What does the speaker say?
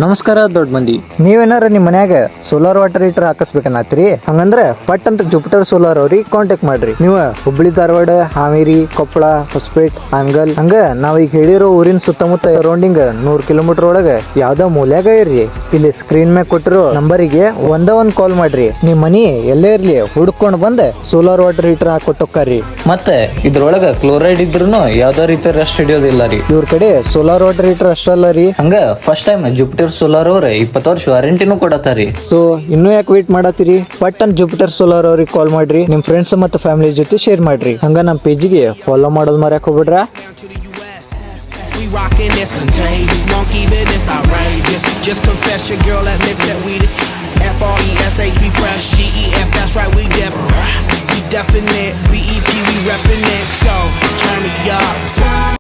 ನಮಸ್ಕಾರ ದೊಡ್ಡ ಮಂದಿ. ನೀವೇನಾರ ನಿಮ್ ಮನ್ಯಾಗ ಸೋಲಾರ್ ವಾಟರ್ ಹೀಟರ್ ಹಾಕಸ್ಬೇಕನ್ನತ್ರಿ ಹಂಗಂದ್ರ ಪಟ್ ಅಂತ ಜುಪಿಟರ್ ಸೋಲಾರ್ ಅವ್ರಿಗೆ ಕಾಂಟ್ಯಾಕ್ಟ್ ಮಾಡ್ರಿ. ನೀವು ಹುಬ್ಳಿ ಧಾರವಾಡ, ಹಾವೇರಿ, ಕೊಪ್ಪಳ, ಹೊಸಪೇಟ್, ಹಾನಗಲ್ ಹಂಗ ನಾವ್ ಈಗ ಹೇಳಿರೋ ಊರಿನ ಸುತ್ತಮುತ್ತ ಸರೌಂಡಿಂಗ್ 100 ಕಿಲೋಮೀಟರ್ ಒಳಗ ಯಾವ್ದೋ ಮೂಲ್ಯಾಗ ಇರ್ರಿ. ಇಲ್ಲಿ ಸ್ಕ್ರೀನ್ ಮ್ಯಾಗ ಕೊಟ್ಟಿರೋ ನಂಬರಿಗೆ ಒಂದ್ ಕಾಲ್ ಮಾಡ್ರಿ. ನಿಮ್ ಮನಿ ಎಲ್ಲೇ ಇರ್ಲಿ ಹುಡ್ಕೊಂಡ್ ಬಂದ್ ಸೋಲಾರ್ ವಾಟರ್ ಹೀಟರ್ ಹಾಕೊಟ್ಟೋಕ್ಕಾರಿ. ಮತ್ತೆ ಇದ್ರೊಳಗ ಕ್ಲೋರೈಡ್ ಇದ್ರೂನು ಯಾವ್ದೋ ರೀತಿ ರೆಸ್ಟ್ ಹಿಡಿಯೋದಿಲ್ಲ ರೀ. ಇವ್ರ ಕಡೆ ಸೋಲಾರ್ ವಾಟರ್ ಹೀಟರ್ ಅಷ್ಟಲ್ಲ ರೀ, ಹಂಗ ಫಸ್ಟ್ ಟೈಮ್ ಜುಪಿಟರ್ ಸೋಲಾರ್ ಅವ್ರ 20 ವರ್ಷ ವಾರಂಟಿನೂ ಕೊಡತಾರಿ. ಸೊ ಇನ್ನೂ ಯಾಕೆ ವೇಟ್ ಮಾಡತ್ತೀರಿ? ಪಟ್ ಅಂತ ಜುಪಿಟರ್ ಸೋಲಾರ್ ಅವ್ರಿಗೆ ಕಾಲ್ ಮಾಡ್ರಿ. ನಿಮ್ ಫ್ರೆಂಡ್ಸ್ ಮತ್ತು ಫ್ಯಾಮಿಲಿ ಜೊತೆ ಶೇರ್ ಮಾಡ್ರಿ. ಹಂಗ ನಮ್ ಪೇಜಿಗೆ ಫಾಲೋ ಮಾಡೋದ್ ಮರ್ಯಾಕ್ ಹೋಗ್ಬಿಡ್ರ. We rockin' this contagious, won't keep it this outrageous. Just confess your girl admits that we the FRESH, we fresh, GEF, that's right, we different. We definite, BEP, we reppin' it, so turn me up.